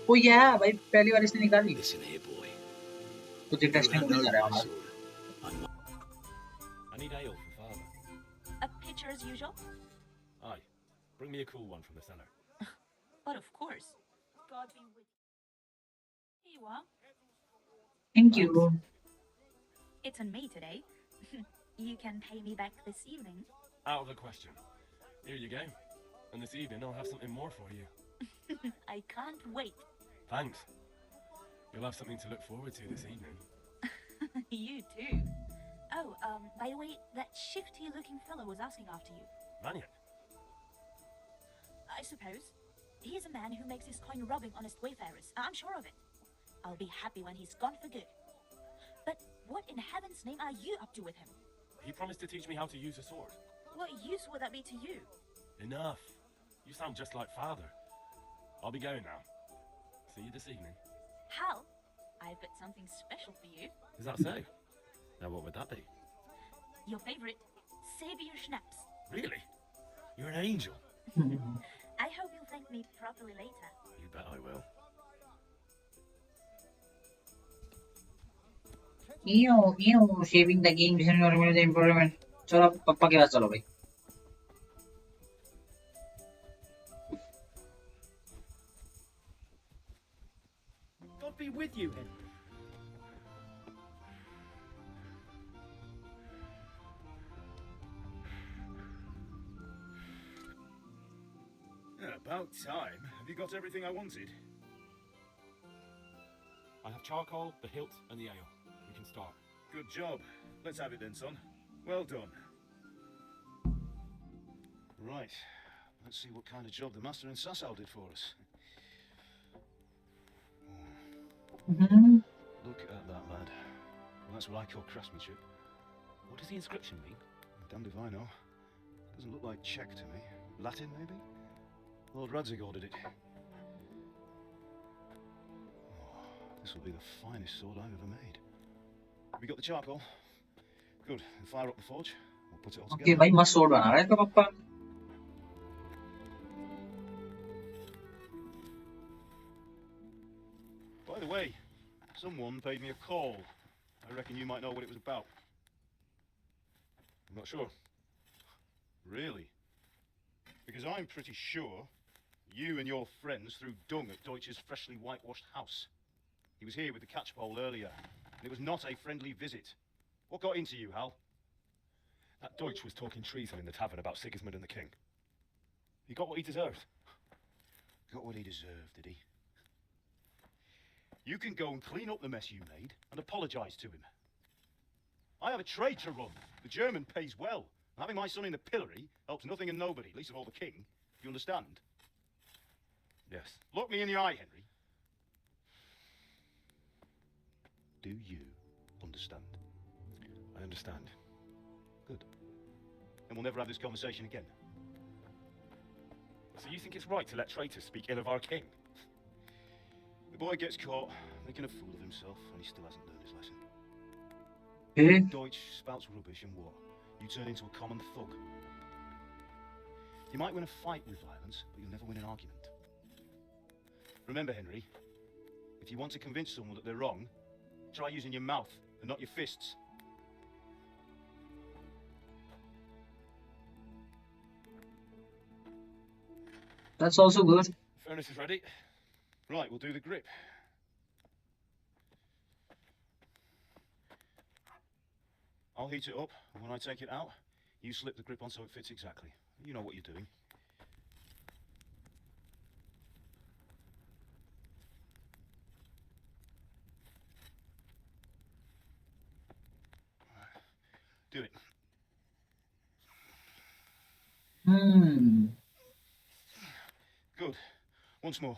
ओ या भाई पहली बार इसने निकाली। Listen here, boy. कुछ If you इंटरेस्टिंग hand होने जा over रहा है my हमारा। sword, I need ale for father. A pitcher as usual? Aye. Bring me a cool one from the cellar. But of course. God be with you. Here you are. Thank Thanks. You. It's on me today. You can pay me back this evening. Out of the question. Here you go. And this evening I'll have something more for you. I can't wait. Thanks. You'll have something to look forward to this evening. You too. Oh, by the way, that shifty-looking fellow was asking after you. Maniac. I suppose. He's a man who makes his coin robbing honest wayfarers. I'm sure of it. I'll be happy when he's gone for good. But what in heaven's name are you up to with him? He promised to teach me how to use a sword. What use would that be to you? Enough. You sound just like father. I'll be going now. See you this evening. Hal, I've got something special for you. Is that so? Now what would that be? Your favorite, Savior Schnapps. Really? You're an angel. I hope you'll thank me properly later. You bet I will. Shaving the game the improvement. चलो पापा के पास चलो भाई। God be with you, Henry. Yeah, about time. Have you got everything I wanted? I have charcoal, the hilt, and the ale. We can start. Good job. Let's have it then, son. Well done. Right. Let's see what kind of job the master in Sasau did for us. Look at that, lad. Well, that's what I call craftsmanship. What does the inscription mean? Damned if I know. Doesn't look like Czech to me. Latin, maybe? Lord Radzig ordered it. Oh, this will be the finest sword I've ever made. Have you got the charcoal? Good. Then fire up the forge. We'll put it all together. Okay भाई मस्त sword बना रहा है इसका पापा। By the way, someone paid me a call. I reckon you might know what it was about. I'm not sure. Really? Because I'm pretty sure you and your friends threw dung at Deutsch's freshly whitewashed house. He was here with the catchpole earlier, and it was not a friendly visit. What got into you, Hal? That Deutsch was talking treason in the tavern about Sigismund and the king. He got what he deserved. Got what he deserved, did he? You can go and clean up the mess you made and apologise to him. I have a trade to run. The German pays well. Having my son in the pillory helps nothing and nobody, least of all the king. You understand? Yes. Look me in the eye, Henry. Do you understand? I understand. Good. Then we'll never have this conversation again. So you think it's right to let traitors speak ill of our king? The boy gets caught making a fool of himself, and he still hasn't learned his lesson. फिर Deutsch spouts rubbish, and what? You turn into a common thug. You might win a fight with violence, but you'll never win an argument. Remember, Henry, if you want to convince someone that they're wrong, try using your mouth and not your fists. that's also good. Furnace is ready. Right, we'll do the grip. I'll heat it up, and when I take it out, you slip the grip on so it fits exactly. You know what you're doing. Do it. Good. Once more.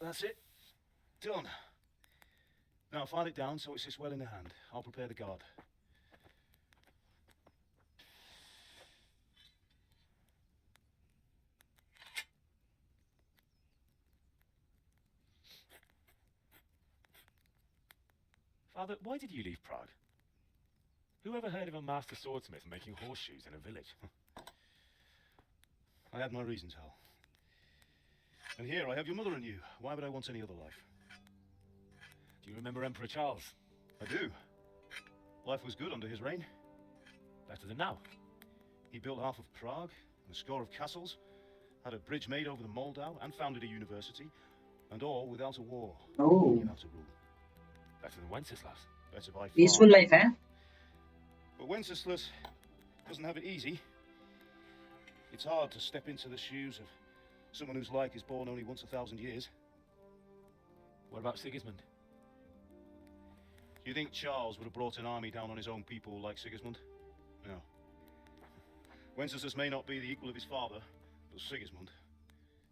That's it. Done. Now file it down so it sits well in the hand. I'll prepare the guard. Father, why did you leave Prague? Who ever heard of a master swordsmith making horseshoes in a village? I had my reasons, Hal. And here I have your mother and you. Why would I want any other life? Do you remember Emperor Charles? I do. Life was good under his reign. Better than now. He built half of Prague, and a score of castles, had a bridge made over the Moldau, and founded a university, and all without a war. He Oh, knew how to rule. Better than Wenceslas. Better by far. peaceful life, eh? But Wenceslas doesn't have it easy. It's hard to step into the shoes of someone whose like is born only once 1,000 years. What about Sigismund? Do you think Charles would have brought an army down on his own people like Sigismund? No. Wenceslas may not be the equal of his father, but Sigismund,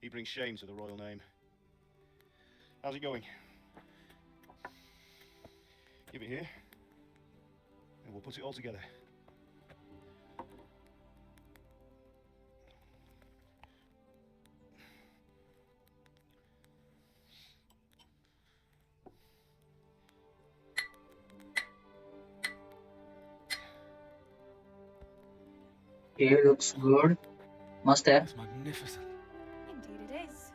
he brings shame to the royal name. How's it going? Give it here, and we'll put it all together. Okay, looks good. Must have. It's magnificent. Indeed it is.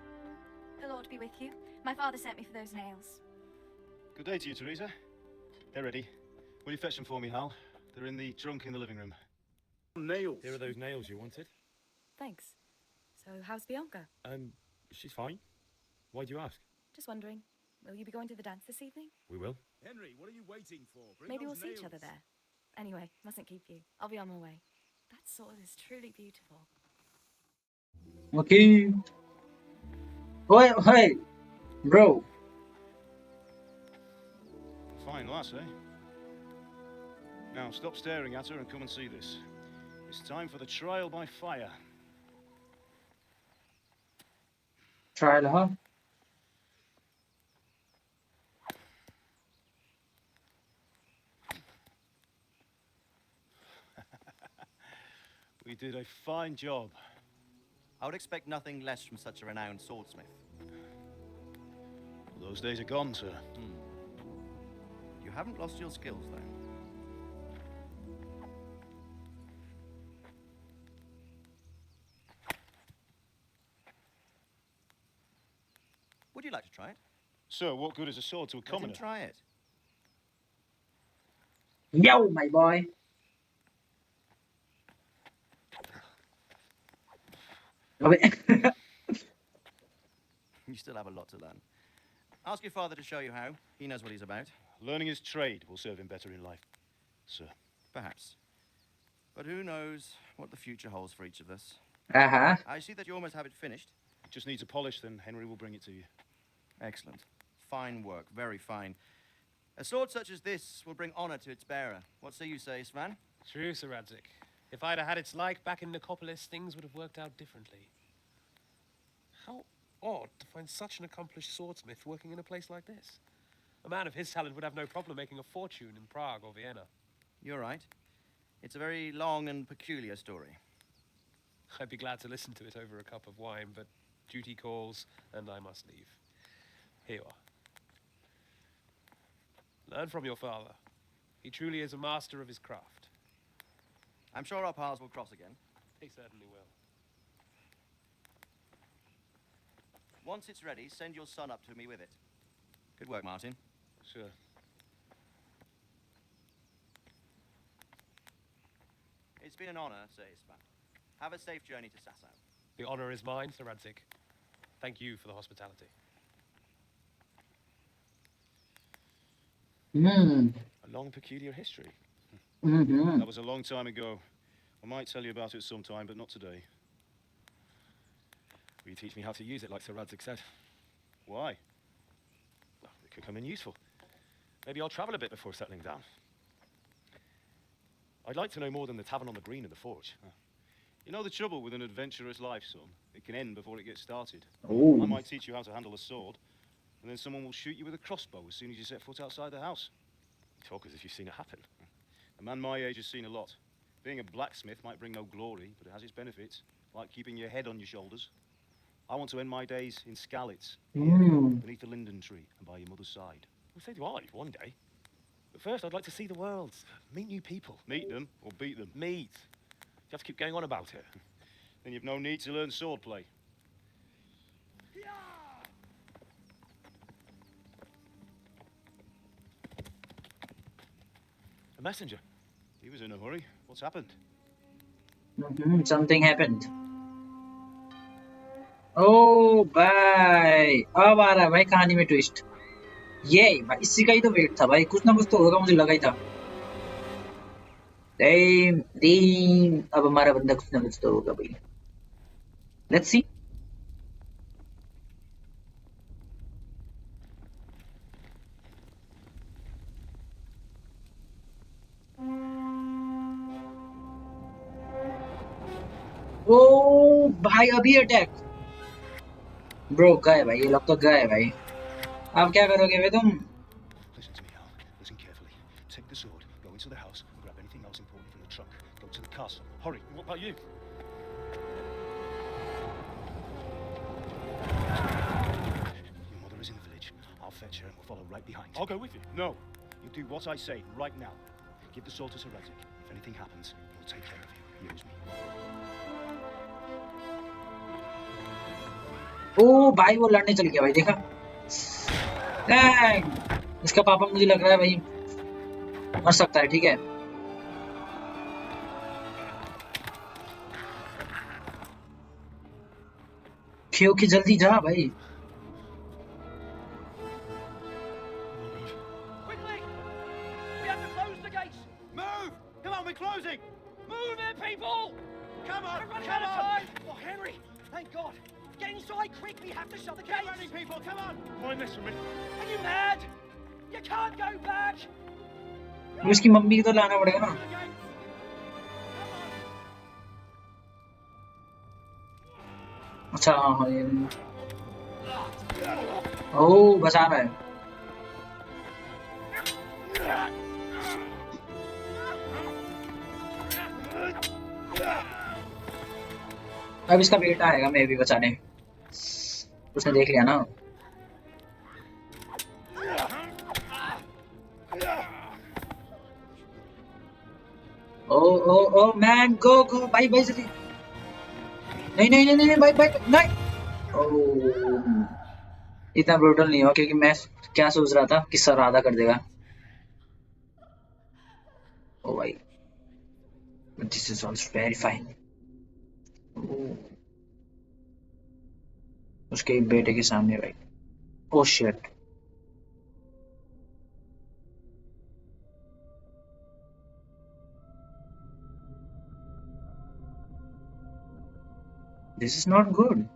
The Lord be with you. My father sent me for those nails. Good day to you, Teresa. They're ready. Will you fetch them for me, Hal? They're in the trunk in the living room. Nails. Here are those nails you wanted. Thanks. So, how's Bianca? She's fine. Why do you ask? Just wondering, will you be going to the dance this evening? We will. Henry, what are you waiting for? Bring Maybe we'll those see each other nails. there. Anyway, mustn't keep you. I'll be on my way. That sword is truly beautiful. Okay. Oh, hey, bro. Fine lass, eh? Now, stop staring at her and come and see this. It's time for the trial by fire. Trial, huh? We did a fine job. I would expect nothing less from such a renowned swordsmith. Those days are gone, sir. You haven't lost your skills, though. Would you like to try it? Sir, what good is a sword to a Let him commoner? try it. Yo, my boy. Love it. You still have a lot to learn. Ask your father to show you how. He knows what he's about. Learning his trade will serve him better in life, sir. Perhaps. But who knows what the future holds for each of us. Uh-huh. I see that you almost have it finished. It just needs a polish, then Henry will bring it to you. Excellent. Fine work. Very fine. A sword such as this will bring honor to its bearer. What say you, Svan? True, Sir Radzik. If I'd have had its like back in Nicopolis, things would have worked out differently. How odd to find such an accomplished swordsmith working in a place like this. A man of his talent would have no problem making a fortune in Prague or Vienna. You're right. It's a very long and peculiar story. I'd be glad to listen to it over a cup of wine, but duty calls, and I must leave. Here you are. Learn from your father. He truly is a master of his craft. I'm sure our paths will cross again. He certainly will. Once it's ready, send your son up to me with it. Good work, Martin. Sir. It's been an honor, Sir Ispan. Have a safe journey to Sasau. The honor is mine, Sir Radzik. Thank you for the hospitality. Hmm. A long, peculiar history. Mm-hmm. That was a long time ago. I might tell you about it sometime, but not today. Will you teach me how to use it, like Sir Radzik said? Why? Well, it could come in useful. Maybe I'll travel a bit before settling down. I'd like to know more than the tavern on the green and the forge. You know the trouble with an adventurous life, son? It can end before it gets started. Oh. I might teach you how to handle a sword, and then someone will shoot you with a crossbow as soon as you set foot outside the house. You talk as if you've seen it happen. A man my age has seen a lot. Being a blacksmith might bring no glory, but it has its benefits, like keeping your head on your shoulders. I want to end my days in Skalitz, Mm. beneath the linden tree and by your mother's side. Well, so do I, one day. But first, I'd like to see the world, meet new people. Meet them or beat them. Meet. You have to keep going on about it. Then you've no need to learn swordplay. A messenger. He was in a hurry. What's happened? Something happened. ओ भाई अब आ रहा है भाई कहानी में twist. ये भाई इसी का ही तो वेट था भाई, कुछ ना कुछ तो होगा, मुझे लगा ही था। डैम डैम, अब हमारा बंदा कुछ ना कुछ तो होगा भाई। Let's see. ओ भाई अभी अटैक। ब्रो गए भाई, ये लोग तो गए भाई। अब क्या करोगे भाई तुम? Listen to me, Al. Listen carefully. Take the sword, go into the house, and grab anything else important from the trunk. Go to the castle. Hurry. What about you? Your mother is in the village. I'll fetch her and we'll follow right behind. I'll go with you. No. You do what I say right now. Give the sword to Sir Isaac. If anything happens, he'll take care of you. He owes me. ओ भाई वो लड़ने चल गया भाई, देखा? Dang! इसका पापा मुझे लग रहा है भाई मर सकता है, ठीक है? क्योंकि जल्दी जा भाई। Quickly! We have to close the gates! Move! Come on, we're closing! Move it, people! Come on! We're running out of time! Oh, Henry! Thank God! Get inside quick! We have to shut the gates! Get running, people! Come on! Mind this for me. Are you mad? You can't go back! अब इसकी mummy को तो लाना पड़ेगा ना। अच्छा हाँ ये ओ बचा रहा है। अब इसका बेटा आएगा मैं भी बचाने, उसने देख लिया ना। ओ ओ ओ मैन गो गो भाई भाई जल्दी। नहीं नहीं नहीं नहीं भाई भाई नहीं। ओ इतना ब्रूटल नहीं हो, क्योंकि मैं क्या सोच रहा था कि सर आधा कर देगा। ओ भाई this is also very fine. उसके बेटे के सामने भाई। Oh shit. This is not good.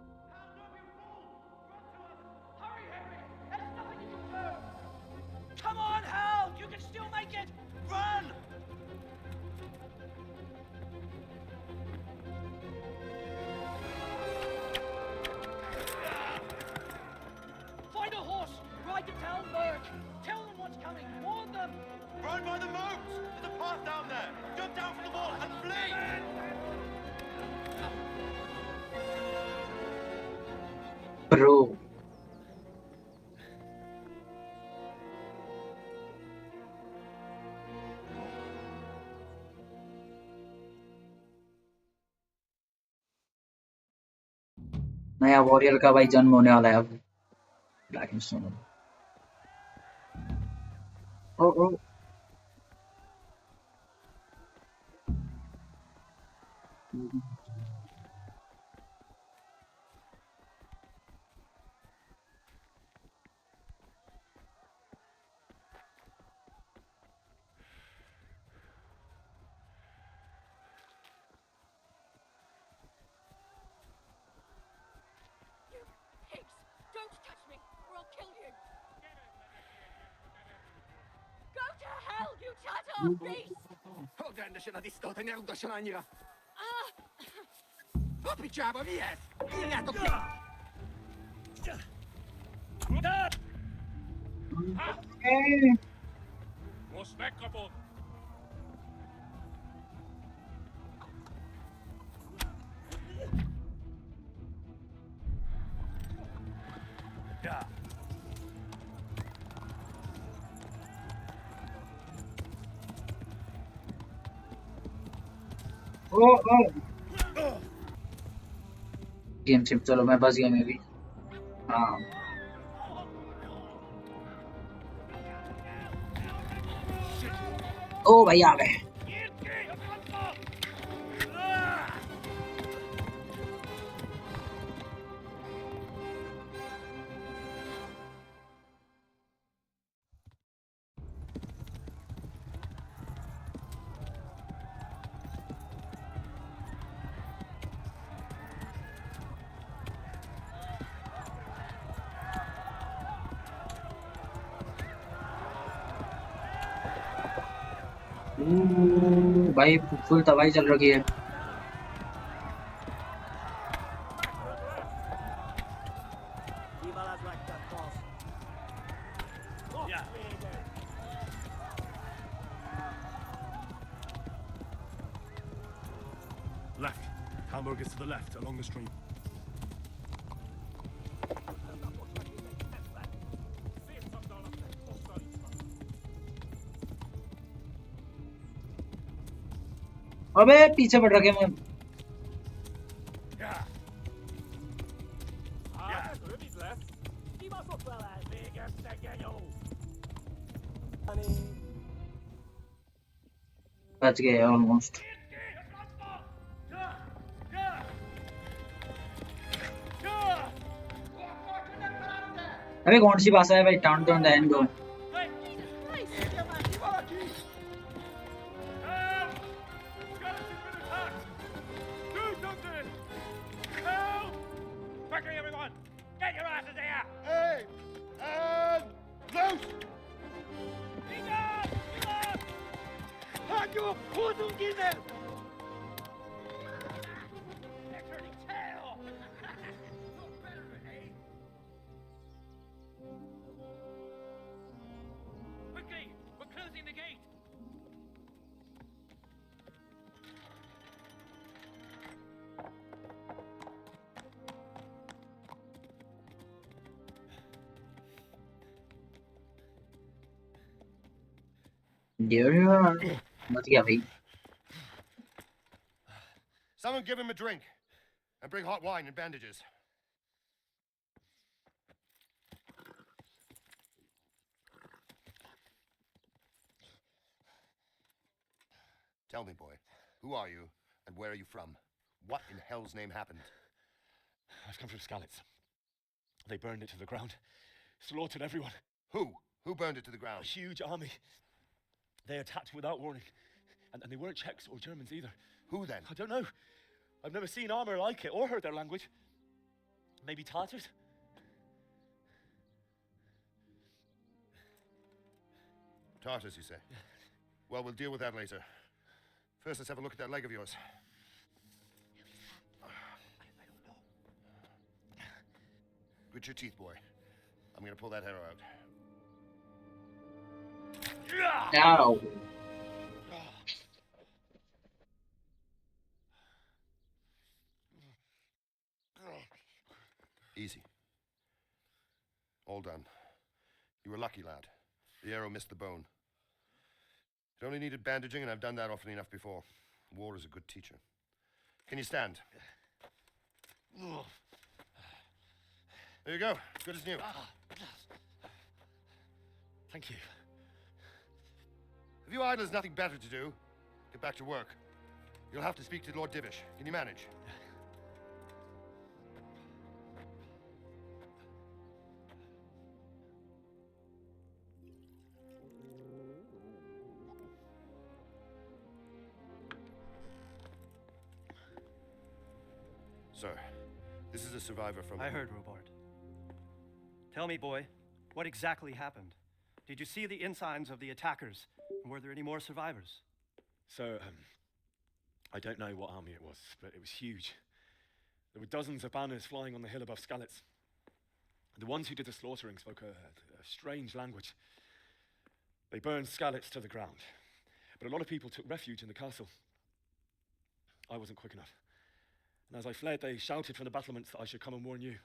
Come on, Hal! You can still make it! Run! Find a horse! Ride to town, Merc! Tell them what's coming! Warn them! Run by the moat! There's a path down there! Jump down from the wall and flee! Bro नया warrior का भाई जन्म होने वाला है अब। Black and stone. ओ ओ You pigs! Don't touch me, or I'll kill you! Go to hell, you tattooed beast! Ogląda się na istotę, nie uda się na nie. Ah! Popiczała mi jest! Ile to Respectable. Yeah. ओ ओ game ship चलो मैं बस गया मैं भी हाँ ओ भाई आ गए भाई फुल तबाही चल रही है Left. Hamburg is to the left, along the stream. अबे पीछे पड़ रखे मैं बच गए ऑलमोस्ट अबे कौन सी भाषा है भाई टाउन टू द एंड दो Quickly, everyone! Get your asses here! Hey! Loose! Hanyo! Kuzum gizem! They're turning tail! No better, eh? Quickly! We're closing the gate! बच गया भाई Someone give him a drink. And bring hot wine and bandages. Tell me, boy, who are you and where are you from? What in hell's name happened? I've come from Skalitz. They burned it to the ground. Slaughtered everyone. Who? Who burned it to the A ground? huge army. They attacked without warning. And they weren't Czechs or Germans either. Who then? I don't know. I've never seen armor like it or heard their language. Maybe Tartars? Tartars, you say? Well, we'll deal with that later. First, let's have a look at that leg of yours. Grit your teeth, boy. I'm gonna pull that arrow out. Ow. Easy. All done. You were lucky, lad. The arrow missed the bone. It only needed bandaging, and I've done that often enough before. War is a good teacher. Can you stand? There you go. Good as new. Thank you. If you idlers nothing better to do, get back to work. You'll have to speak to Lord Divish. Can you manage? Sir, this is a survivor from... I heard, Robart. Tell me, boy, what exactly happened? Did you see the ensigns of the attackers? And were there any more survivors? So, I don't know what army it was, but it was huge. There were dozens of banners flying on the hill above Skalitz. The ones who did the slaughtering spoke a strange language. They burned Skalitz to the ground, but a lot of people took refuge in the castle. I wasn't quick enough. And as I fled, they shouted from the battlements that I should come and warn you.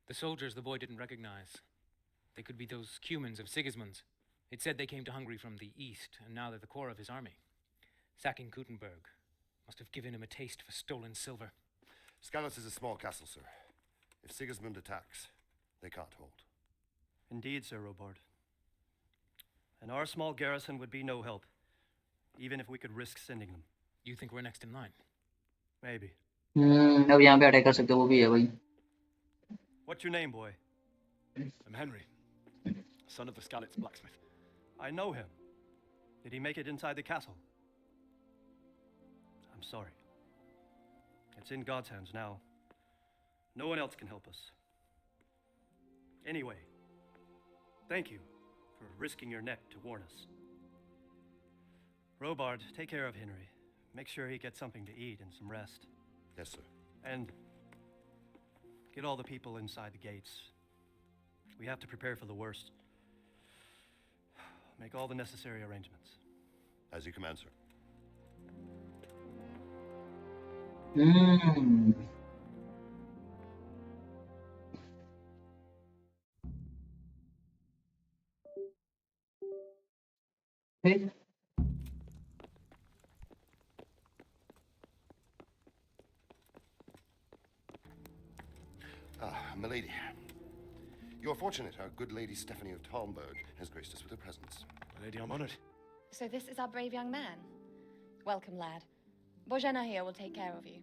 The soldiers the boy didn't recognize. They could be those Cumans of Sigismund's. It said they came to Hungary from the east, and now they're the core of his army. Sacking Gutenberg must have given him a taste for stolen silver. Skalitz is a small castle, sir. If Sigismund attacks, they can't hold. Indeed, Sir Robard. And our small garrison would be no help, even if we could risk sending them. You think we're next in line? Maybe. अब यहाँ पे attack कर सकते वो भी है भाई. What's your name, boy? I'm Henry, son of the Skalitz blacksmith. I know him. Did he make it inside the castle? I'm sorry. It's in God's hands now. No one else can help us. Anyway, thank you for risking your neck to warn us. Robard, take care of Henry. Make sure he gets something to eat and some rest. Yes, sir. And get all the people inside the gates. We have to prepare for the worst. Make all the necessary arrangements. As you command, sir. Hey. Milady. You're fortunate. Our good Lady Stephanie of Talmberg has graced us with her presence. My lady, I'm honored. So this is our brave young man. Welcome, lad. Bojana here will take care of you.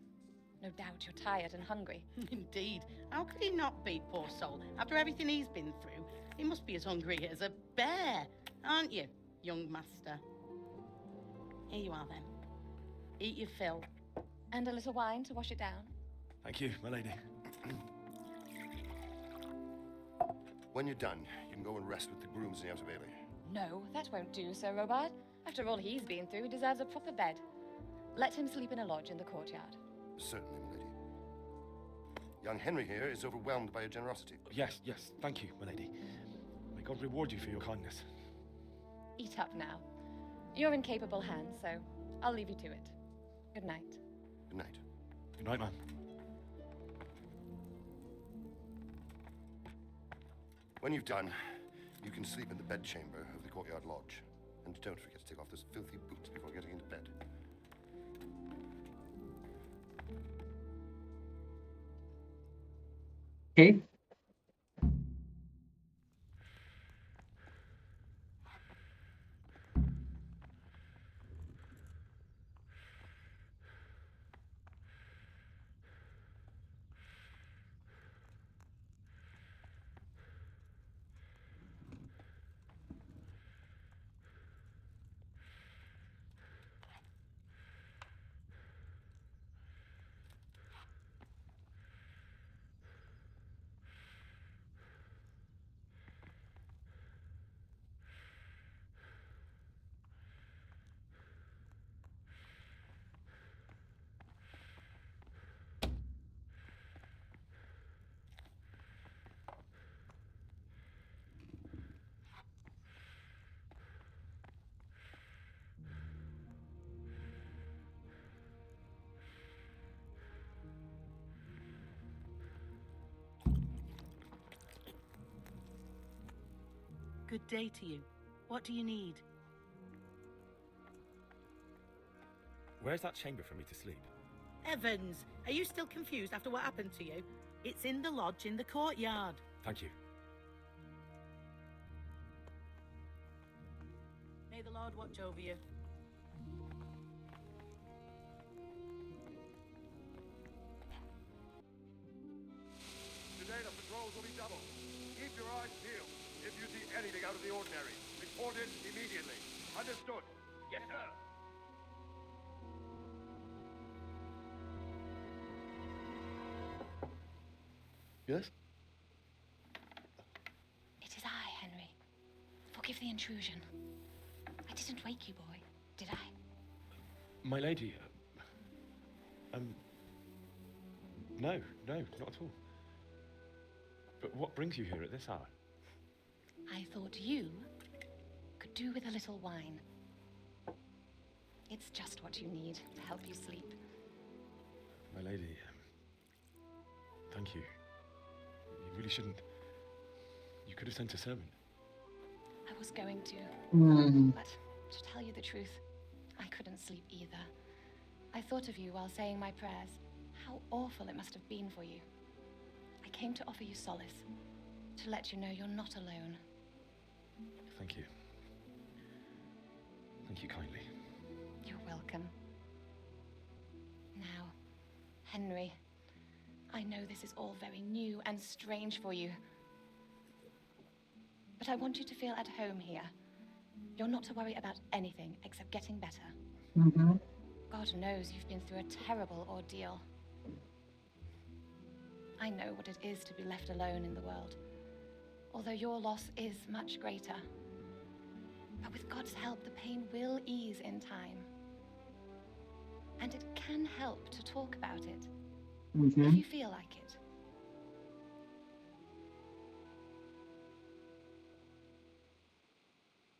No doubt you're tired and hungry. Indeed. How could he not be, poor soul? After everything he's been through, he must be as hungry as a bear, aren't you, young master? Here you are, then. Eat your fill. And a little wine to wash it down. Thank you, my lady. When you're done, you can go and rest with the grooms in the outer bailey. No, that won't do, Sir Robard. After all he's been through, he deserves a proper bed. Let him sleep in a lodge in the courtyard. Certainly, milady. Young Henry here is overwhelmed by your generosity. Yes, thank you, my lady. May God reward you for your kindness. Eat up now. You're in capable hands, so I'll leave you to it. Good night. Good night. Good night, ma'am. When you've done, you can sleep in the bedchamber of the courtyard lodge. And don't forget to take off those filthy boots before getting into bed. Okay. Good day to you. What do you need? Where's that chamber for me to sleep? Evans, are you still confused after what happened to you? It's in the lodge in the courtyard. Thank you. May the Lord watch over you. Today the patrols will be double. Keep your eyes peeled. If you see anything out of the ordinary, report it immediately. Understood? Yes, sir. Yes? It is I, Henry. Forgive the intrusion. I didn't wake you, boy, did I? My lady, no, not at all. But what brings you here at this hour? I thought you could do with a little wine. It's just what you need to help you sleep. My lady, thank you. You really shouldn't. You could have sent a servant. I was going to. But to tell you the truth, I couldn't sleep either. I thought of you while saying my prayers. How how awful it must have been for you. I came to offer you solace, to let you know you're not alone. Thank you. Thank you kindly. You're welcome. Now, Henry, I know this is all very new and strange for you. But I want you to feel at home here. You're not to worry about anything except getting better. Mm-hmm. God knows you've been through a terrible ordeal. I know what it is to be left alone in the world, although your loss is much greater. But with God's help, the pain will ease in time. And it can help to talk about it, Mm-hmm. if you feel like it.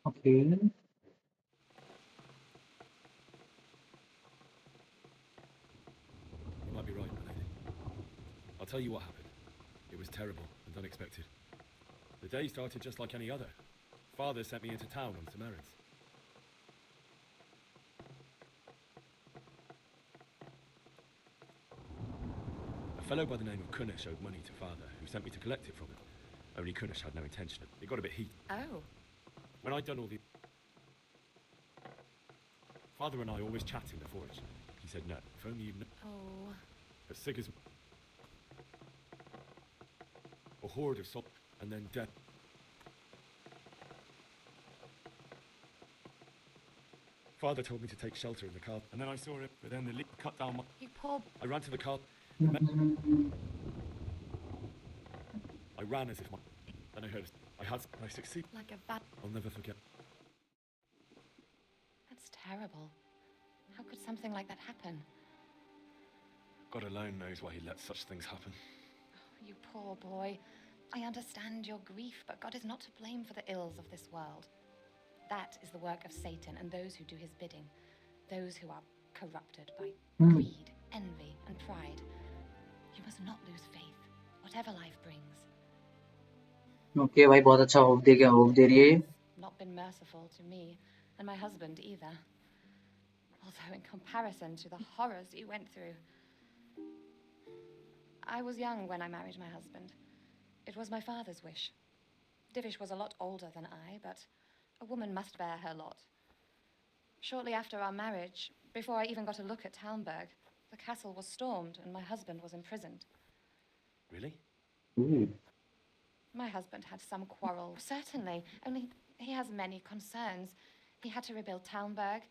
Okay. You might be right, my lady. I'll tell you what happened. It was terrible and unexpected. The day started just like any other. Father sent me into town on some errands. A fellow by the name of Kunnish owed money to Father, who sent me to collect it from him. Only Kunnish had no intention. It got a bit heated. Oh. When I'd done all the... Father and I always chat in the forge. He said, no, if only you'd know. Oh. But Sigismund... A horde of salt, and then death. Father told me to take shelter in the car, and then I saw it, but then the leak cut down my... You poor... I ran to the car. Mm-hmm. I ran as if my... Then I heard... I had... I succeeded. Like a bad... I'll never forget. That's terrible. How could something like that happen? God alone knows why he lets such things happen. Oh, you poor boy. I understand your grief, but God is not to blame for the ills of this world. That is the work of Satan and those who do his bidding. Those who are corrupted by greed, envy, and pride. You must not lose faith, whatever life brings. Okay, भाई बहुत अच्छा hope they गया hope they रही है. Not been merciful to me, and my husband either. Although in comparison to the horrors you went through. I was young when I married my husband. It was my father's wish. Divish was a lot older than I, but a woman must bear her lot. Shortly after our marriage, before I even got a look at Talmberg, the castle was stormed and my husband was imprisoned. Really? Ooh. My husband had some quarrel, certainly, only he has many concerns. He had to rebuild Talmberg.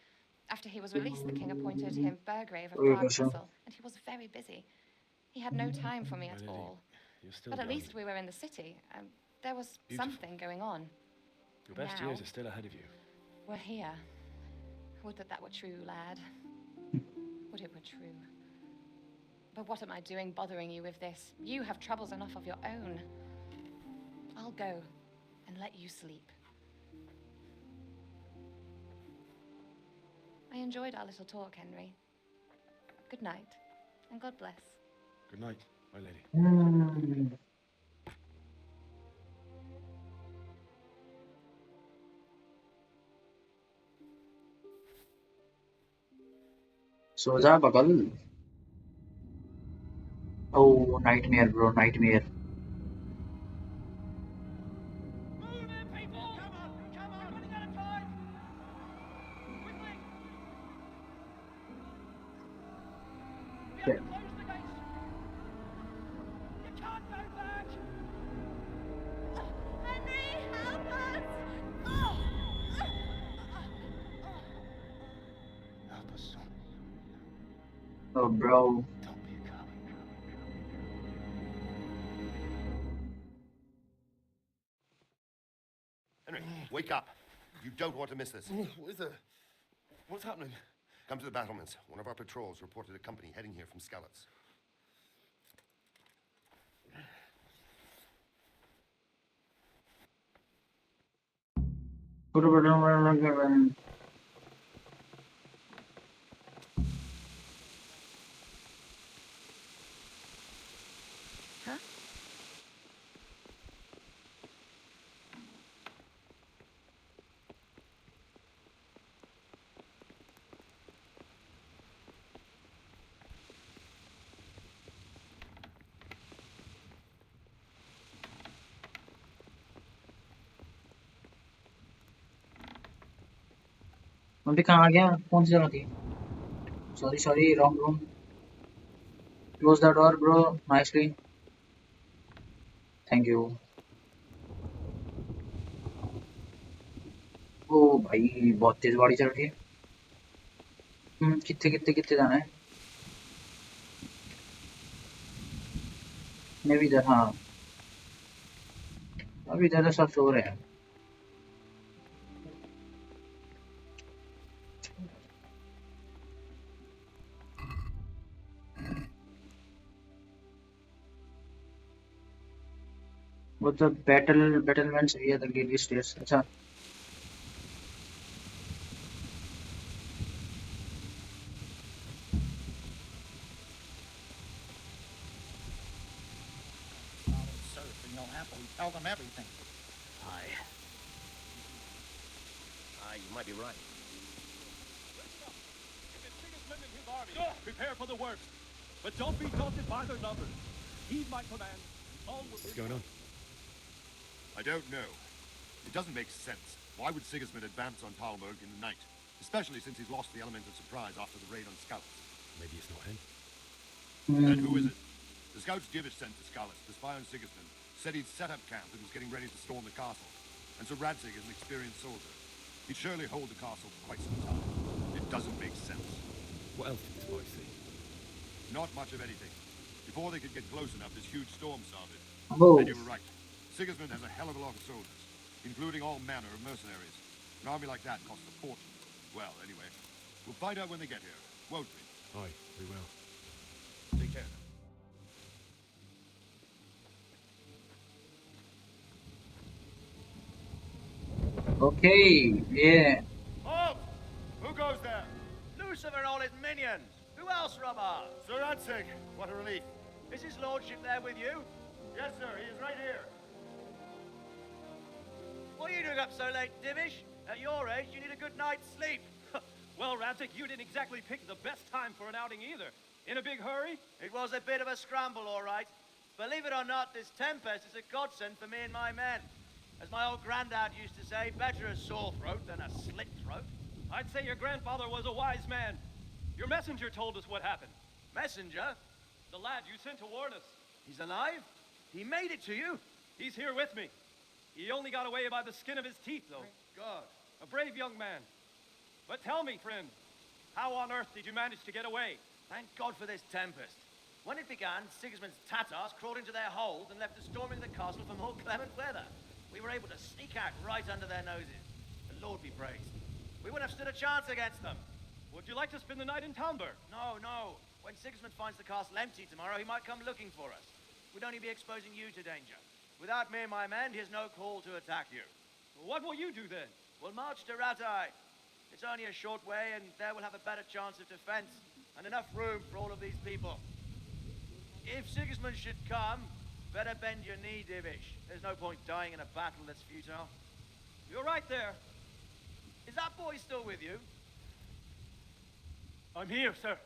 After he was released, the king appointed him Burgrave of Prague Castle, and he was very busy. He had no time for me at all. You're still But at young. least we were in the city. There was Beautiful. something going on. Your best Now, years are still ahead of you. we're here. Would that that were true, lad. Would it were true. But what am I doing bothering you with this? You have troubles enough of your own. I'll go and let you sleep. I enjoyed our little talk, Henry. Good night, and God bless. Good night, my lady. सो जा बगल. Oh, nightmare, bro, nightmare. Move it, people! Come on, come on! We're running out of time! Quickly! We have to close the gates! You can't go back! Henry, help us! Help us, son. Oh, bro. Don't be a coward. Henry, wake up. You don't want to miss this. What is it? What's happening? Come to the battlements. One of our patrols reported a company heading here from Skalitz. Huh? अभी कहाँ आ गया? कौन सी जगह थी? Sorry wrong room. Close the door, bro. Nicely. Thank you. ओ भाई बहुत तेज गाड़ी चल रही है. कितने कितने कितने जाना है? मैं भी इधर. हाँ अभी इधर सब सो रहे हैं. वो तो battlements भी है the gateway stairs. अच्छा. Sir, and you'll happily tell them everything. You might be right. Prepare for the worst. But don't be daunted by their numbers. Heed my command. All will What's going on? I don't know. It doesn't make sense. Why would Sigismund advance on Talmberg in the night? Especially since he's lost the element of surprise after the raid on scouts. Maybe it's not him. And who is it? The scouts Divish sent to Skalitz to spy on Sigismund said he'd set up camp and was getting ready to storm the castle. And so Radzig is an experienced soldier. He'd surely hold the castle for quite some time. It doesn't make sense. What else did this boy see? Not much of anything. Before they could get close enough, this huge storm started. Oh. And you were right. Sigismund has a hell of a lot of soldiers, including all manner of mercenaries. An army like that costs a fortune. Well, anyway, we'll find out when they get here, won't we? Aye, we will. Take care. Okay. Yeah. Halt! Who goes there? Lucifer and all his minions. Who else, Rubber? Sir Radzig. What a relief. Is his lordship there with you? Yes, sir. He is right here. What are you doing up so late, Divish? At your age, you need a good night's sleep. Well, Radzig, you didn't exactly pick the best time for an outing either. In a big hurry? It was a bit of a scramble, all right. Believe it or not, this tempest is a godsend for me and my men. As my old granddad used to say, better a sore throat than a slit throat. I'd say your grandfather was a wise man. Your messenger told us what happened. Messenger? The lad you sent to warn us. He's alive? He made it to you? He's here with me. He only got away by the skin of his teeth, though. Thank God. A brave young man. But tell me, friend, how on earth did you manage to get away? Thank God for this tempest. When it began, Sigismund's Tatars crawled into their hold and left us storming the castle for more clement weather. We were able to sneak out right under their noses. The Lord be praised. We wouldn't have stood a chance against them. Would you like to spend the night in Talmberg? No. When Sigismund finds the castle empty tomorrow, he might come looking for us. We'd only be exposing you to danger. Without me and my men, he has no call to attack you. What will you do then? We'll march to Ratai. It's only a short way, and there we'll have a better chance of defense and enough room for all of these people. If Sigismund should come, better bend your knee, Divish. There's no point dying in a battle that's futile. You're right there. Is that boy still with you? I'm here, sir.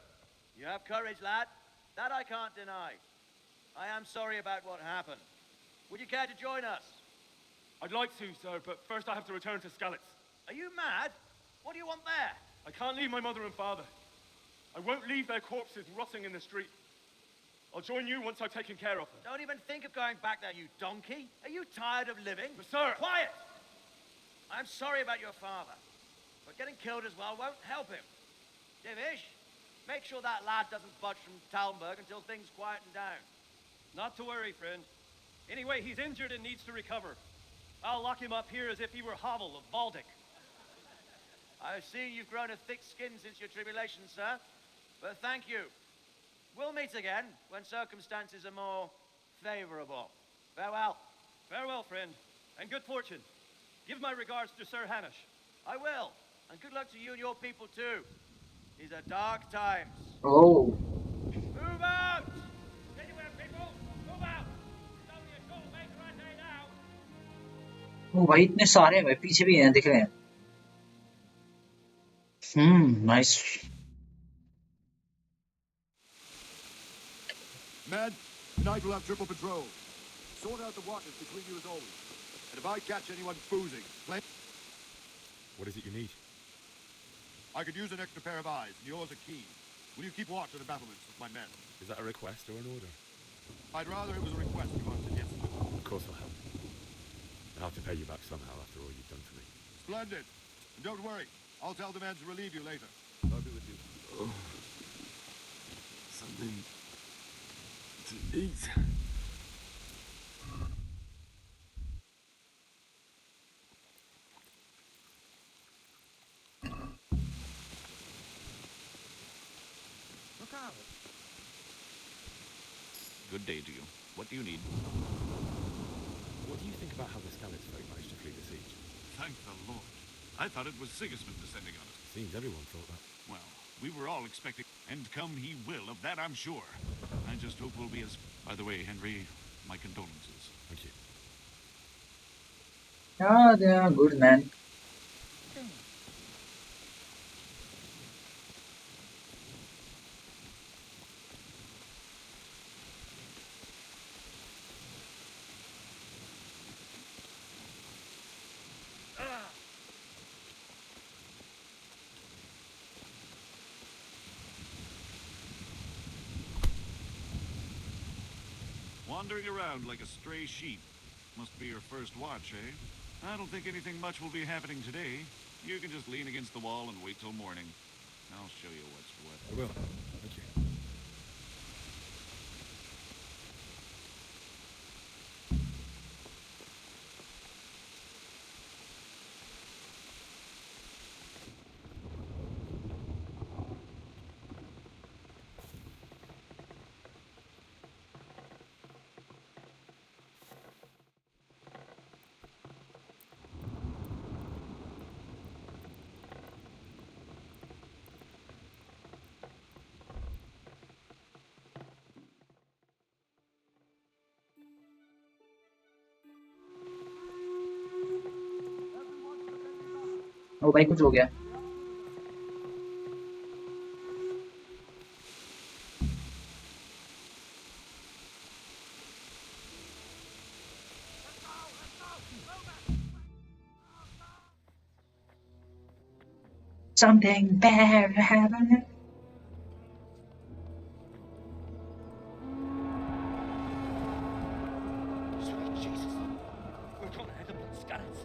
You have courage, lad. That I can't deny. I am sorry about what happened. Would you care to join us? I'd like to, sir, but first I have to return to Skalitz. Are you mad? What do you want there? I can't leave my mother and father. I won't leave their corpses rotting in the street. I'll join you once I've taken care of them. Don't even think of going back there, you donkey. Are you tired of living? But sir! Quiet! I'm sorry about your father, but getting killed as well won't help him. Divish, make sure that lad doesn't budge from Talmberg until things quieten down. Not to worry, friend. Anyway, he's injured and needs to recover. I'll lock him up here as if he were Havel of Baldic. I've seen you've grown a thick skin since your tribulation, sir. But thank you. We'll meet again when circumstances are more favorable. Farewell. Farewell, friend, and good fortune. Give my regards to Sir Hanish. I will. And good luck to you and your people, too. These are dark times. Oh. Move out! Anywhere, people! Move out! It's only a short way to our day now. ओ भाई इतने सारे हैं भाई पीछे भी हैं दिख रहे हैं. Nice. Men, tonight we'll have triple patrol. Sort out the watches between you as always. And if I catch anyone boozing, What is it you need? I could use an extra pair of eyes, and yours are keen. Will you keep watch of the battlements with my men? Is that a request or an order? I'd rather it was a request you answered yes. Of course I'll help. I'll have to pay you back somehow after all you've done for me. Splendid. And don't worry, I'll tell the men to relieve you later. I'll be with you. Oh. Something to eat. Look out. Good day to you. What do you need? What do you think about how the Skalitz folk managed to flee the siege? Thank the Lord. I thought it was Sigismund descending on us. Seems everyone thought that. Well, we were all expecting, and come he will, of that I'm sure. I just hope we'll be as... By the way, Henry, my condolences. Thank you. Yeah, they are good, man. Wandering around like a stray sheep. Must be your first watch, eh? I don't think anything much will be happening today. You can just lean against the wall and wait till morning. I'll show you what's what. I will. Thank you. ओ भाई कुछ हो गया Something bad happened. Sweet Jesus. We're gonna end up like Skalitz.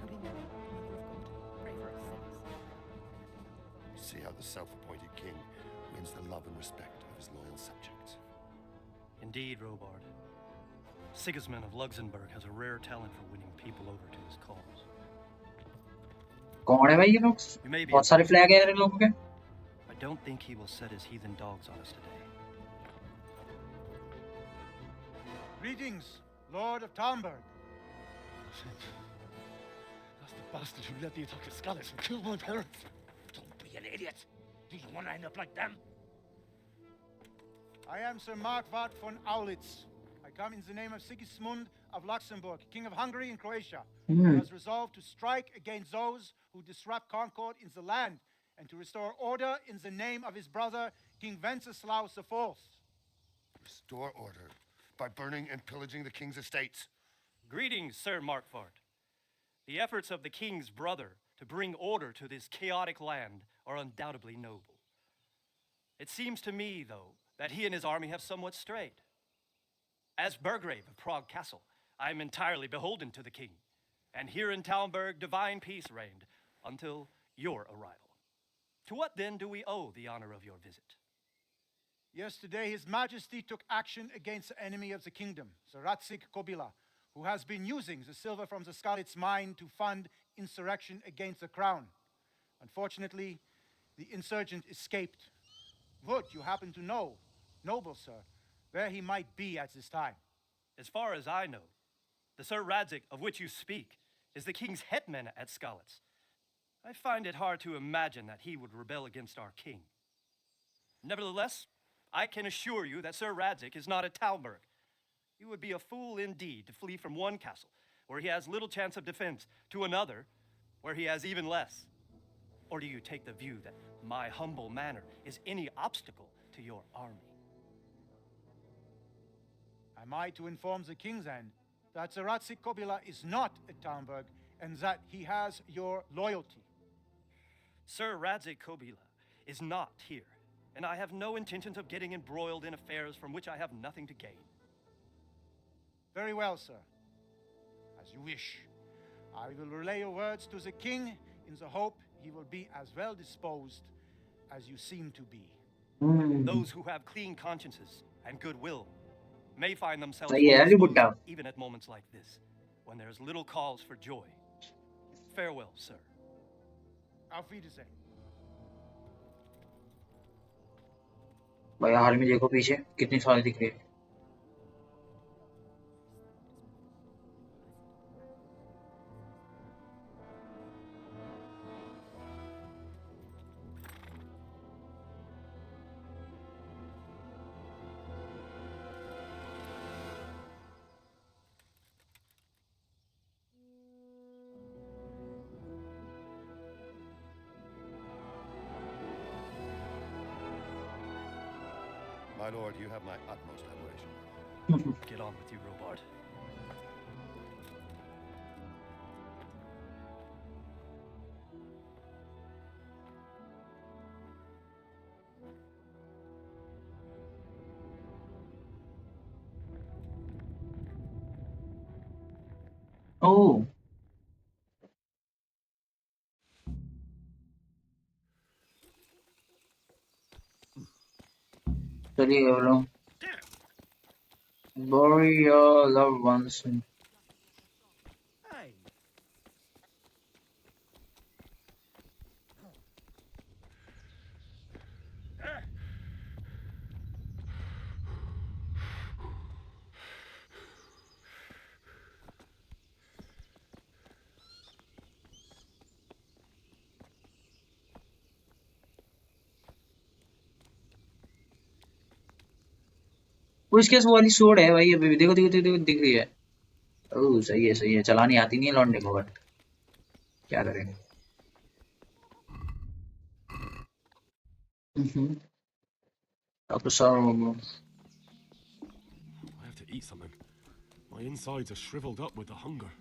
Holy Mary, Mother of God, pray for us sinners. See how the self-appointed king wins the love and respect of his loyal subjects. Indeed, Robard. Sigismund of Luxembourg has a rare talent for winning people over to his cause. कौन है भाई ये लोग बहुत सारे flag हैं इन लोगों के I don't think he will set his heathen dogs on us today. Greetings, Lord of Talmberg. That's the bastard who led the attack at Skalitz and killed my parents. Don't be an idiot. Do you want to end up like them? I am Sir Markwart von Aulitz. I come in the name of Sigismund of Luxembourg, King of Hungary and Croatia, who has resolved to strike against those who disrupt concord in the land and to restore order in the name of his brother, King Wenceslaus IV. Restore order by burning and pillaging the king's estates. Greetings, Sir Markwart. The efforts of the king's brother to bring order to this chaotic land are undoubtedly noble. It seems to me, though, that he and his army have somewhat strayed. As Burgrave of Prague Castle, I am entirely beholden to the king, and here in Talmberg divine peace reigned until your arrival. To what then do we owe the honor of your visit? Yesterday, His Majesty took action against the enemy of the kingdom, the Ratsik Kobila, who has been using the silver from the Skalitz mine to fund insurrection against the crown. Unfortunately, the insurgent escaped. Would you happen to know, noble sir, where he might be at this time? As far as I know, the Sir Radzik of which you speak is the king's hetman at Skalitz. I find it hard to imagine that he would rebel against our king. Nevertheless, I can assure you that Sir Radzik is not at Talmberg. You would be a fool indeed to flee from one castle, where he has little chance of defense, to another, where he has even less. Or do you take the view that my humble manner is any obstacle to your army? Am I to inform the king's end that the Ratsik Kobila is not at Talmberg and that he has your loyalty. Sir Radzik Kobila is not here, and I have no intentions of getting embroiled in affairs from which I have nothing to gain. Very well, sir. As you wish. I will relay your words to the king in the hope he will be as well disposed as you seem to be. Those who have clean consciences and goodwill may find themselves सही है well यार ये disposed बुड्ढा. even at moments like this, when there is little cause for joy. Farewell, sir. Auf Wiedersehen. भाई हाल में देखो पीछे कितनी सारी दिख रही है. My lord, you have my utmost admiration. Get on with you, Robard. ओह चलिए बोलो. Bury your loved ones. Hey. वो इसके वो वाली सोड है भाई. अभी देखो देखो देखो देखो दिख रही है. ओह सही है चलानी आती नहीं है लौंडे को बट क्या करेंगे. डॉक्टर साहब I have to eat something. My insides are shriveled up with the hunger.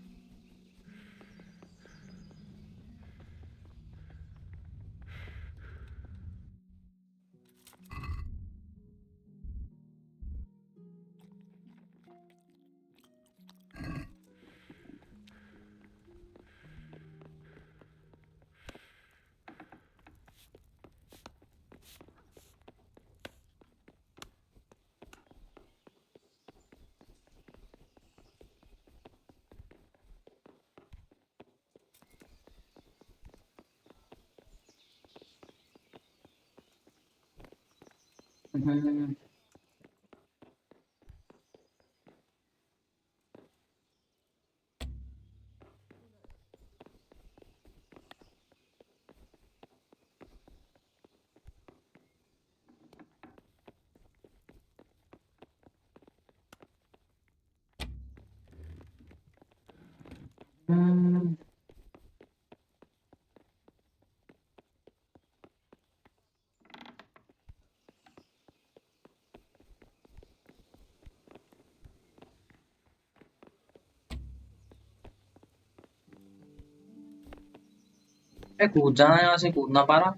कूद जाना यहाँ से कूद ना पा रहा.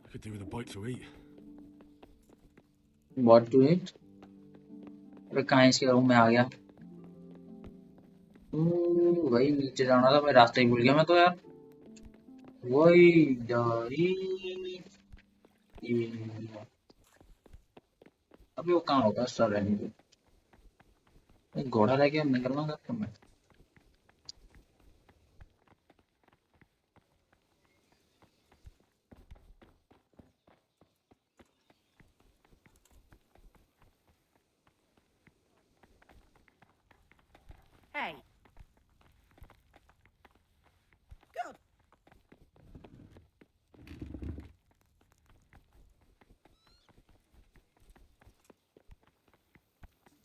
I could do with a bite to eat. What to eat? अबे कहाँ इसके रूम में आ गया. भाई नीचे जाना था. मैं रास्ता ही भूल गया मैं तो यार. वही जारी. अबे वो कहाँ होगा सर रहने दो. एक घोड़ा लेके हम निकलना था मैं. Hey. God.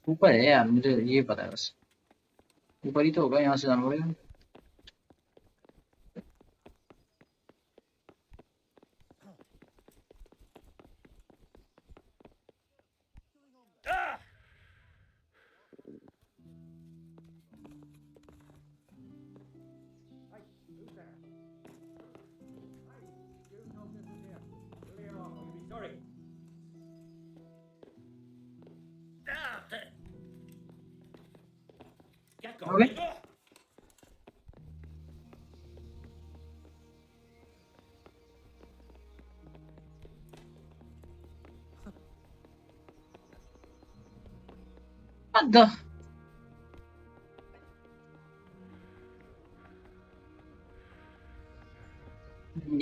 ऊपर है यार मुझे ये पता है बस. ऊपर ही तो होगा. यहाँ से जाना पड़ेगा. What the?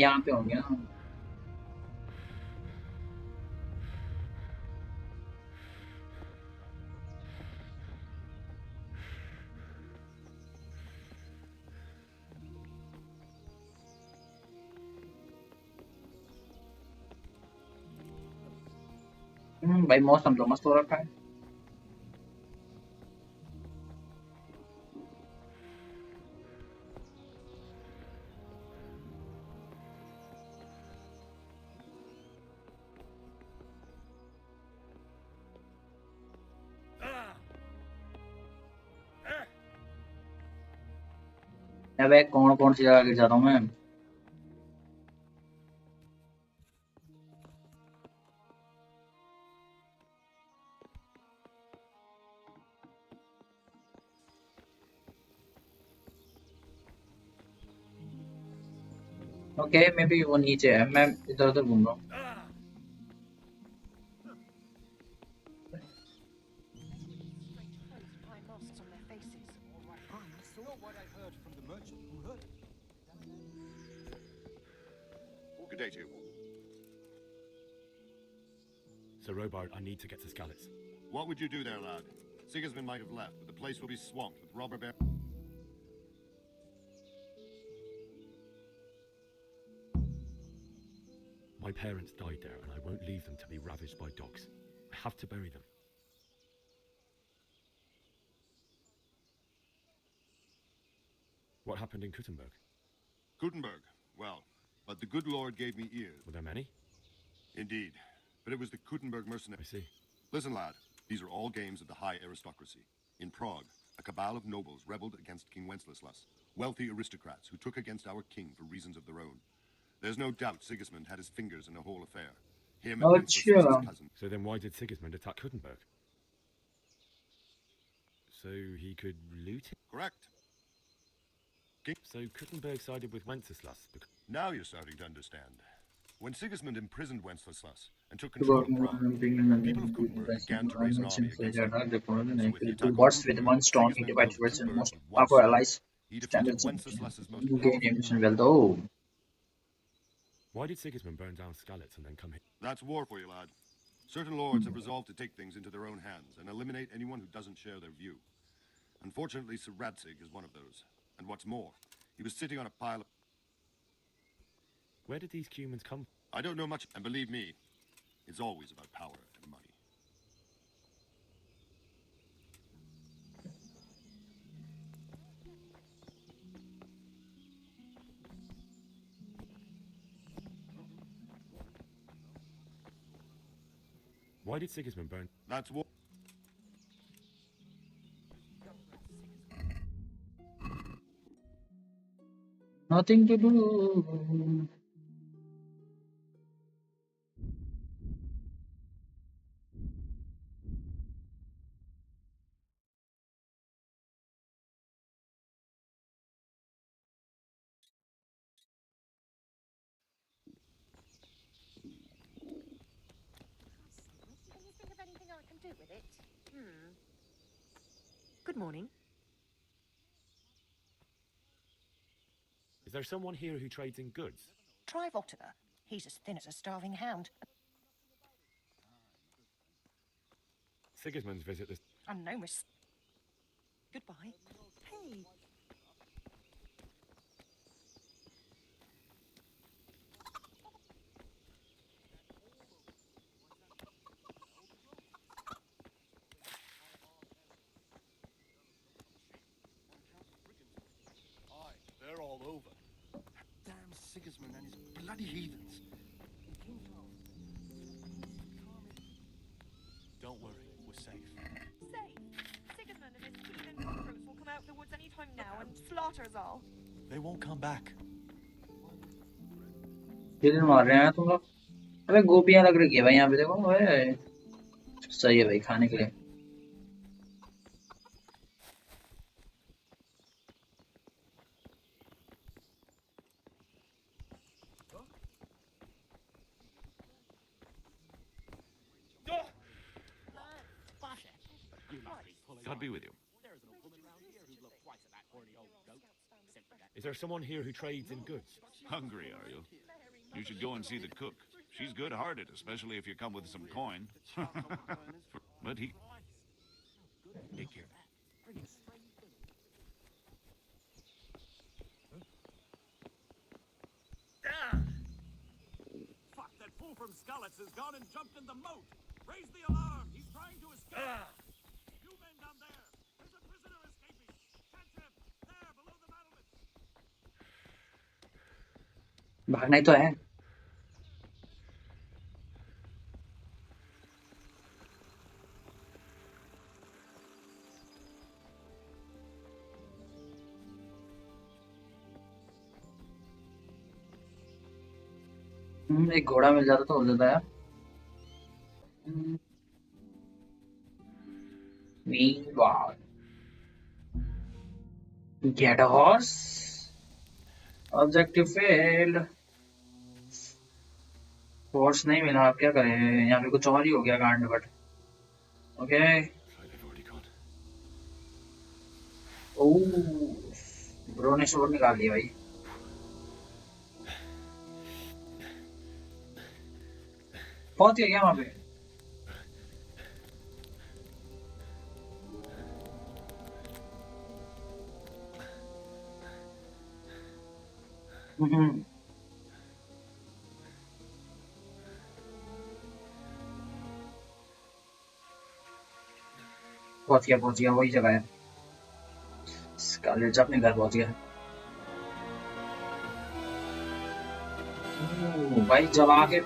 यहाँ पे हो गया. भाई मौसम तो मस्त हो रखा है. अबे कौन कौन सी जगह गिर जाता हूँ मैं. ओके मे बी वो नीचे है. मैं इधर उधर घूम रहा हूँ. Well, good day to you. Sir Robard, I need to get to Skalitz. What would you do there, lad? Sigismund might have left, but the place will be swamped with robber bear. My parents died there, and I won't leave them to be ravaged by dogs. I have to bury them. What happened in Kuttenberg? Gutenberg. Well, but the good Lord gave me ears. Were there many? Indeed. But it was the Kuttenberg mercenaries. I see. Listen, lad. These are all games of the high aristocracy. In Prague, a cabal of nobles rebelled against King Wenceslas, wealthy aristocrats who took against our king for reasons of their own. There's no doubt Sigismund had his fingers in the whole affair. Him and Wenceslas's cousin. So then why did Sigismund attack Kuttenberg? So he could loot it? Correct. So Kuttenberg sided with Wenceslas because... Now you're starting to understand. When Sigismund imprisoned Wenceslas and took control of Prague, people of Kuttenberg began to raise an army against him. So with the Two attack on bots with one Kuttenberg, strong he Sigismund divides killed towards the two birds most with one powerful stone. allies. He defeated Standards Wenceslas's most gain powerful ammunition well though. Why did Sigismund burn down Skalitz and then come here? That's war for you, lad. Certain lords have resolved to take things into their own hands and eliminate anyone who doesn't share their view. Unfortunately, Sir Radzig is one of those. And what's more, he was sitting on a pile of... Where did these humans come from? I don't know much, and believe me, it's always about power and money. Why did Sigismund burn? That's war. Nothing to do. Can you think of anything I can do with it? Good morning. Is there someone here who trades in goods? Try Vortimer. He's as thin as a starving hound. Sigismund's visit this... And no miss. Goodbye. Hey. Aye, they're all over. Damn Sigismund and his bloody heathens. Don't worry, we're safe. Safe? Sigismund and his heathen cutthroats will come out of the woods any time now and slaughter us all. They won't come back. किधर मार रहे हैं तुम लोग? अबे गोपियां लग रही है भाई यहाँ पे देखो. ओए सही है भाई खाने के लिए. God be with you. Is there someone here who trades in goods? Hungry, are you? You should go and see the cook. She's good-hearted, especially if you come with some coin. But he... Take care. Fuck, that fool from Skalitz has gone and jumped in the moat! Raise the alarm! He's trying to escape! You men down there! There's a prisoner escaping! Catch him! There, below the battlements! भागना ही तो है। एक घोड़ा मिल जाता तो हो जाता यार। Meanwhile, get a horse. Objective failed. Horse नहीं मिला, आप क्या करें? यहाँ पे कुछ और ही हो गया कांड, बट ओके। ओह, ब्रो ने शोर निकाल दिया भाई। पहुंच गया क्या वहाँ पे? पहुंच गया, वही जगह है। स्कारलेट अपने घर पहुंच गया। भाई जब आके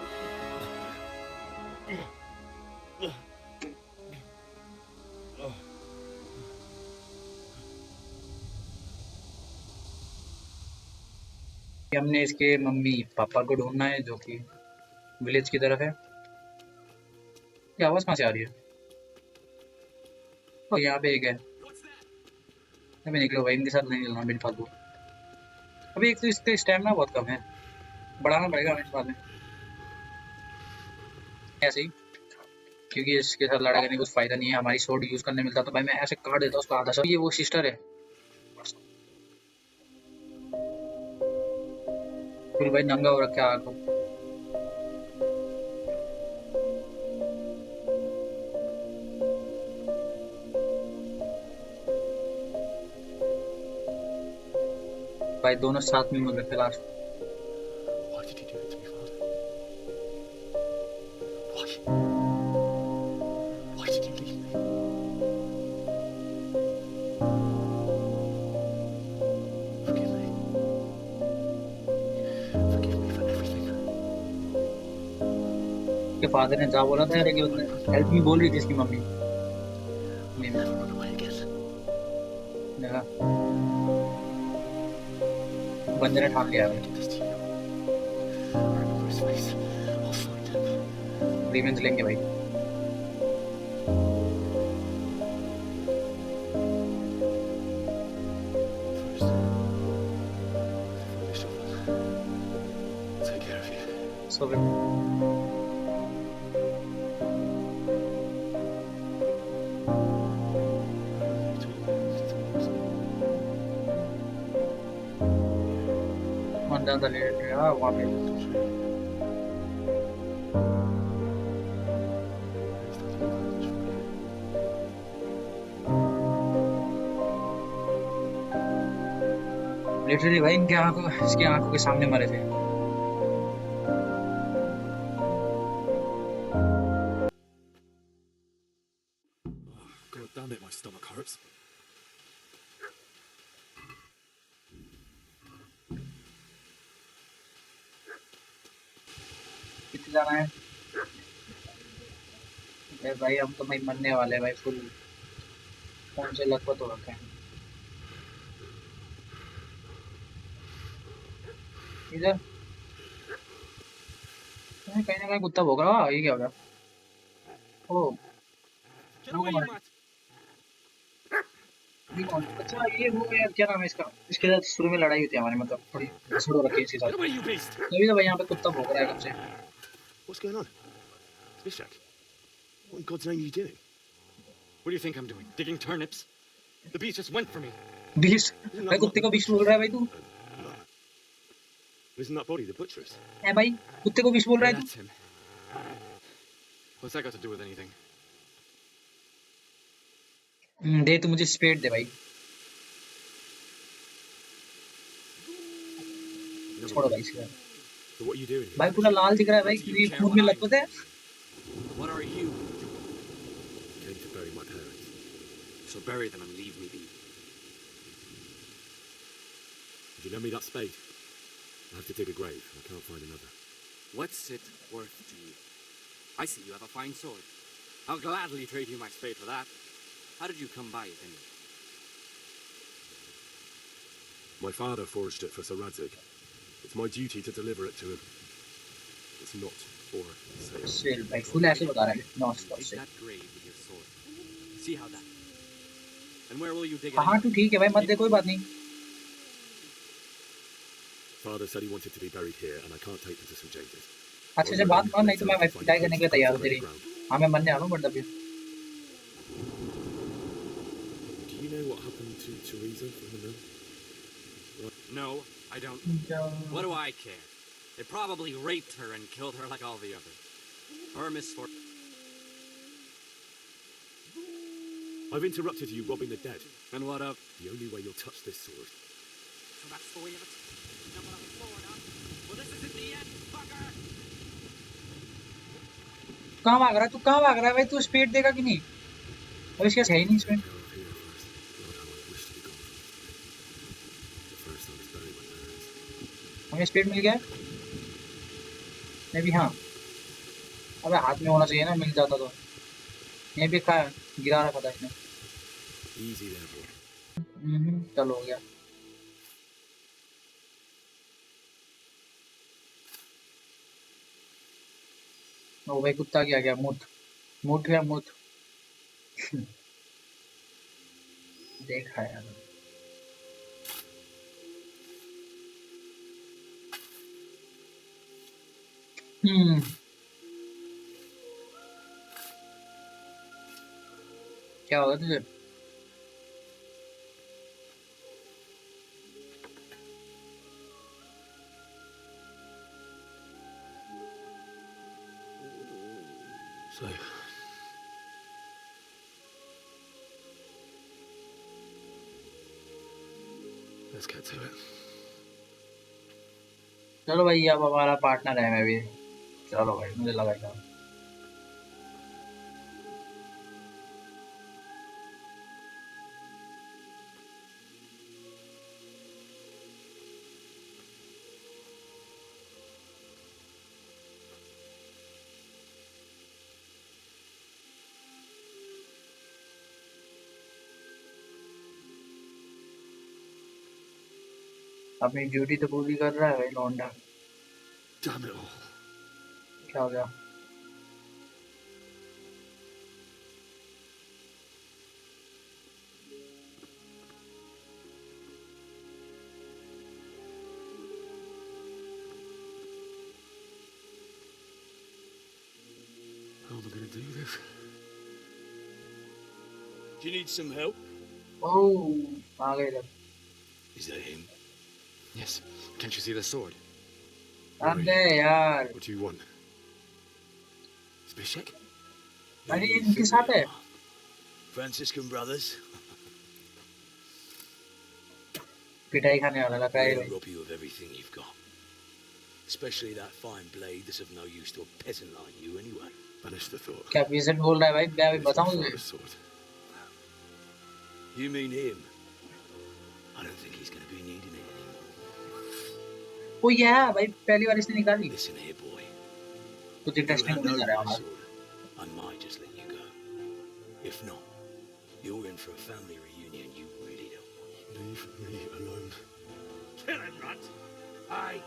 हमने इसके मम्मी पापा को ढूंढना है जो कि विलेज की तरफ है। ये आवाज कहाँ से आ रही है? ओ यहाँ पे एक है। अभी निकलो भाई, इनके साथ नहीं मिलना मेरे फालतू। अभी एक तो इसका स्टैमिना बहुत कम है, बढ़ाना पड़ेगा हमें बाद में ऐसे ही, क्योंकि इसके साथ लड़ाई करने का कुछ फायदा नहीं है। हमारी स्वॉर्ड यूज करने मिलता तो भाई मैं ऐसे काट देता उसका आधा। ये वो सिस्टर है फिर भाई, नंगा हो रखा है आग को। भाई दोनों साथ में मर रखे last. Why did you do it to me, Father? Why did you leave me? Forgive me. Forgive me for everything. के फादर ने जा बोला था यार कि हेल्प मी बोल रही थी इसकी mummy. Never run away again. देखा, बंदे ने ठान लिया है। रिवेंज लेंगे भाई। Take care of you. So ज़्यादा लेट गया वहाँ पे। लिटरली भाई इनके इसकी आंखों के सामने मरे थे। God damn it, my stomach hurts. कितने जाना है? भाई हम तो भाई मरने वाले भाई, फुल कौन से लखपत हो रखे हैं इधर। कहीं ना कहीं कुत्ता भौंक रहा है, ये क्या हो गया? ओ अच्छा, ये वो है, क्या नाम है इसका? इसके साथ शुरू में लड़ाई होती है हमारे, मतलब थोड़ी घसड़ हो रखी है इसके साथ। तभी तो भाई यहाँ पे कुत्ता भौंक रहा है कब से। What's going on? It's Jack. What in God's name are you doing? What do you think I'm doing? Digging turnips? The beast just went for me. Beast भाई कुत्ते को बीस्ट बोल रहा है भाई तू Isn't that body the butcher's? है भाई कुत्ते को बीस्ट बोल रहा है That's him. What's that got to do with anything? तू दे तू मुझे स्पेड दे भाई छोड़ो भाई इसका So what are you doing? भाई पूरा लाल दिख रहा है भाई क्योंकि खून में लथपथ है What are you doing? Came to bury my parents. So bury them and leave me be. If you lend me that spade, I have to dig a grave. I can't find another. What's it worth to you? I see you have a fine sword. I'll gladly trade you my spade for that. How did you come by it anyway? My father forged it for Sir Radzig. It's my duty to deliver it to him. It's not for sale. Sale भाई full ऐसे बता रहा है not for Dig sale that grave with your sword. See how that. And where will you dig it? हाँ तू ठीक है भाई मत दे कोई बात नहीं Father said he wanted to be buried here, and I can't take him to St James's. अच्छे से बात कर नहीं तो मैं भाई पिटाई करने के लिए तैयार हूँ तेरी हाँ मैं मरने आ रहा हूँ बट अभी Do you know what happened to Teresa from the mill? No, I don't. What do I care? They probably raped her and killed her like all the others. Her misfortune. I've interrupted you robbing the dead. And what of? The only way you'll touch this sword. So that's the way of it. You don't want a sword, huh? Well, this isn't the end, fucker! कहाँ भाग रहा है तू कहाँ भाग रहा है भाई तू स्पीड देगा कि नहीं अब इसके है ही नहीं स्पीड हमें स्पीड मिल गया मैं भी हाँ अबे हाथ में होना चाहिए ना मिल जाता तो ये भी खा गिरा रखा था इसने Easy there, boy. चल हो गया ओ भाई कुत्ता क्या गया मुठ मुठ या मुठ देखा यार क्या होगा तुझे So, let's get to it. चलो भाई अब हमारा पार्टनर है मैं भी चलो भाई मुझे लगा था अपनी ड्यूटी तो पूरी कर रहा है भाई लौंडा Damn it all. क्या हो गया How am I going to do this? Do you need some help? Oh, आ गए इधर Is that him? Yes. Can't you see the sword? अबे यार What do you want? Spishek? अरे ये इनके साथ है Franciscan brothers? पिटाई खाने वाला लगा है They'll rob you of everything you've got. Especially that fine blade that's of no use to a peasant like you anyway. Banish the thought. क्या पीसेंट बोल रहा है भाई मैं अभी बताऊं तुझे Father's sword. You mean him? I don't think he's going to be needing it anymore. ओ या भाई पहली बार इसने निकाली Listen here, boy. कुछ You इंटरेस्टिंग hand होने जा over रहा है my हमारा sword, I might just let you go. If not, you're in for a family reunion you really don't want. Leave me alone. Kill him, Runt! Aye.